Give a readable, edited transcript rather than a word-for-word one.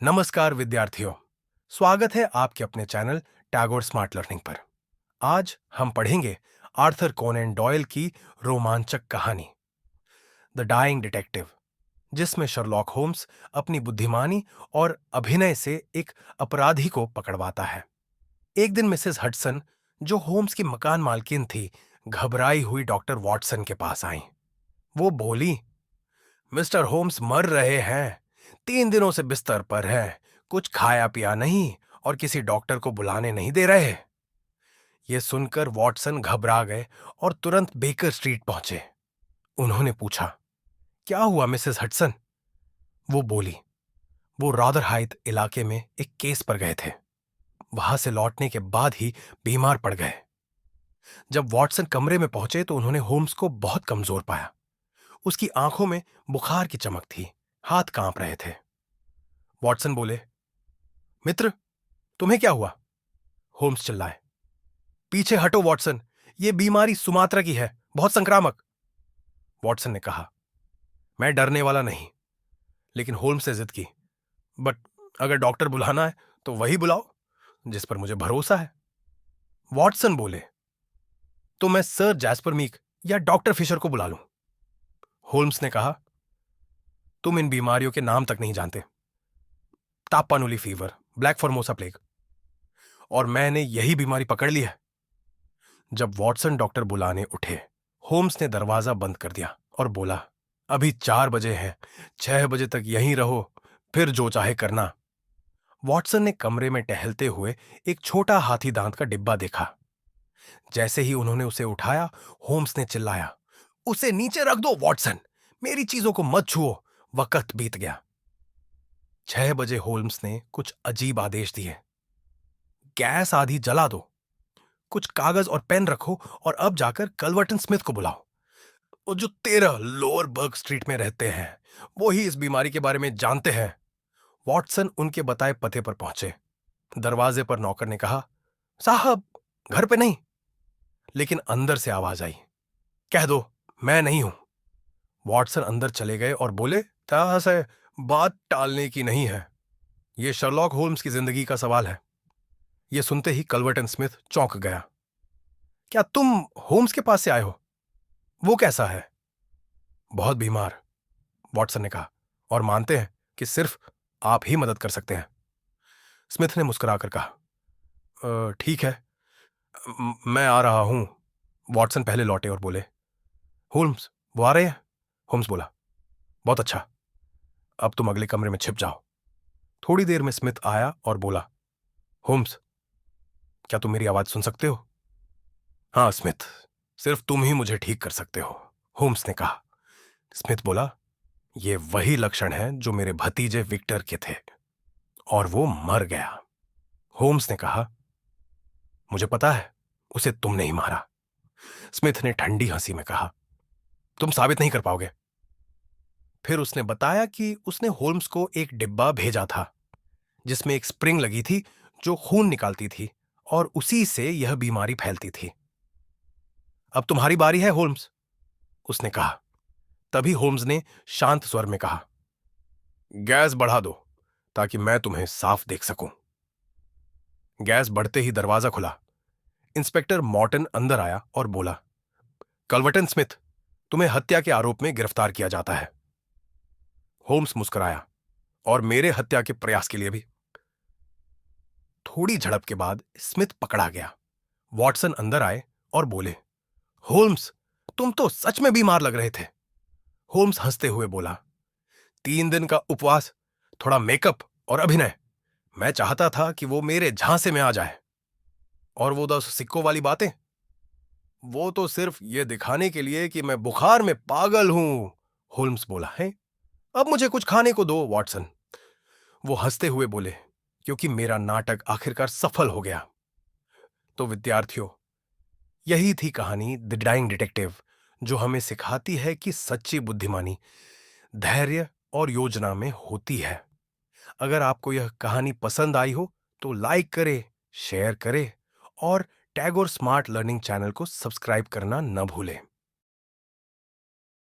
नमस्कार विद्यार्थियों, स्वागत है आपके अपने चैनल टैगोर स्मार्ट लर्निंग पर। आज हम पढ़ेंगे आर्थर कोनन डॉयल की रोमांचक कहानी द डाइंग डिटेक्टिव, जिसमें शर्लॉक होम्स अपनी बुद्धिमानी और अभिनय से एक अपराधी को पकड़वाता है। एक दिन मिसेस हडसन, जो होम्स की मकान मालकिन थी, घबराई हुई डॉक्टर वॉटसन के पास आई। वो बोली, मिस्टर होम्स मर रहे हैं, 3 दिनों से बिस्तर पर हैं, कुछ खाया पिया नहीं और किसी डॉक्टर को बुलाने नहीं दे रहे। यह सुनकर वॉटसन घबरा गए और तुरंत बेकर स्ट्रीट पहुंचे। उन्होंने पूछा, क्या हुआ मिसेस हडसन? वो बोली, वो रॉदरहाइथ इलाके में एक केस पर गए थे। वहां से लौटने के बाद ही बीमार पड़ गए। जब वॉटसन कमरे में पहुंचे तो उन्होंने होम्स को बहुत कमजोर पाया। उसकी आंखों में बुखार की चमक थी, हाथ कांप रहे थे। वॉटसन बोले, मित्र, तुम्हें क्या हुआ? होम्स चिल्लाए, पीछे हटो वॉटसन, यह बीमारी सुमात्रा की है, बहुत संक्रामक। वॉटसन ने कहा, मैं डरने वाला नहीं। लेकिन होम्स ने जिद की, बट अगर डॉक्टर बुलाना है तो वही बुलाओ जिस पर मुझे भरोसा है। वॉटसन बोले, तो मैं सर जैस्पर मीक या डॉक्टर फिशर को बुला लूं। होल्म्स ने कहा, तुम इन बीमारियों के नाम तक नहीं जानते। तापानुली फीवर, ब्लैक फॉर्मोसा प्लेग, और मैंने यही बीमारी पकड़ ली है। जब वॉटसन डॉक्टर बुलाने उठे, होम्स ने दरवाजा बंद कर दिया और बोला, अभी 4 बजे हैं, 6 बजे तक यहीं रहो, फिर जो चाहे करना। वॉटसन ने कमरे में टहलते हुए एक छोटा हाथी दांत का डिब्बा देखा। जैसे ही उन्होंने उसे उठाया, होम्स ने चिल्लाया, उसे नीचे रख दो वॉटसन, मेरी चीजों को मत छुओ। वक्त बीत गया। 6 बजे होल्म्स ने कुछ अजीब आदेश दिए। गैस आधी जला दो, कुछ कागज और पेन रखो और अब जाकर कल्वर्टन स्मिथ को बुलाओ। वो जो 13 लोअर बर्ग स्ट्रीट में रहते हैं, वो ही इस बीमारी के बारे में जानते हैं। वॉटसन उनके बताए पते पर पहुंचे। दरवाजे पर नौकर ने कहा, साहब, घर पे नहीं। लेकिन अंदर से आवाज आई, कह दो मैं नहीं हूं। वॉटसन अंदर चले गए और बोले, तास है, बात टालने की नहीं है, यह शर्लॉक होल्म्स की जिंदगी का सवाल है। यह सुनते ही कल्वर्टन स्मिथ चौंक गया। क्या तुम होम्स के पास से आए हो? वो कैसा है? बहुत बीमार, वॉटसन ने कहा, और मानते हैं कि सिर्फ आप ही मदद कर सकते हैं। स्मिथ ने मुस्कुराकर कहा, ठीक है, मैं आ रहा हूं। वॉटसन पहले लौटे और बोले, होल्म्स वो आ रहे हैं? होम्स बोला, बहुत अच्छा, अब तुम अगले कमरे में छिप जाओ। थोड़ी देर में स्मिथ आया और बोला, होम्स, क्या तुम मेरी आवाज सुन सकते हो? हाँ स्मिथ, सिर्फ तुम ही मुझे ठीक कर सकते हो, होम्स ने कहा। स्मिथ बोला, यह वही लक्षण है जो मेरे भतीजे विक्टर के थे, और वो मर गया। होम्स ने कहा, मुझे पता है, उसे तुमने ही मारा। स्मिथ ने ठंडी हंसी में कहा, तुम साबित नहीं कर पाओगे। फिर उसने बताया कि उसने होल्म्स को एक डिब्बा भेजा था जिसमें एक स्प्रिंग लगी थी जो खून निकालती थी, और उसी से यह बीमारी फैलती थी। अब तुम्हारी बारी है होल्म्स, उसने कहा। तभी होम्स ने शांत स्वर में कहा, गैस बढ़ा दो ताकि मैं तुम्हें साफ देख सकूं। गैस बढ़ते ही दरवाजा खुला। इंस्पेक्टर मॉर्टन अंदर आया और बोला, कल्वर्टन स्मिथ, तुम्हें हत्या के आरोप में गिरफ्तार किया जाता है। होम्स मुस्कुराया, और मेरे हत्या के प्रयास के लिए भी। थोड़ी झड़प के बाद स्मिथ पकड़ा गया। वॉटसन अंदर आए और बोले, होल्म्स, तुम तो सच में बीमार लग रहे थे। होम्स हंसते हुए बोला, 3 दिन का उपवास, थोड़ा मेकअप और अभिनय, मैं चाहता था कि वो मेरे झांसे में आ जाए। और वो 10 सिक्कों वाली बातें, वो तो सिर्फ ये दिखाने के लिए कि मैं बुखार में पागल हूं, होल्म्स बोला है। अब मुझे कुछ खाने को दो वॉटसन। वो हंसते हुए बोले, क्योंकि मेरा नाटक आखिरकार सफल हो गया। तो विद्यार्थियों, यही थी कहानी द डाइंग डिटेक्टिव, जो हमें सिखाती है कि सच्ची बुद्धिमानी धैर्य और योजना में होती है। अगर आपको यह कहानी पसंद आई हो तो लाइक करें, शेयर करें और टैगोर स्मार्ट लर्निंग चैनल को सब्सक्राइब करना न भूलें।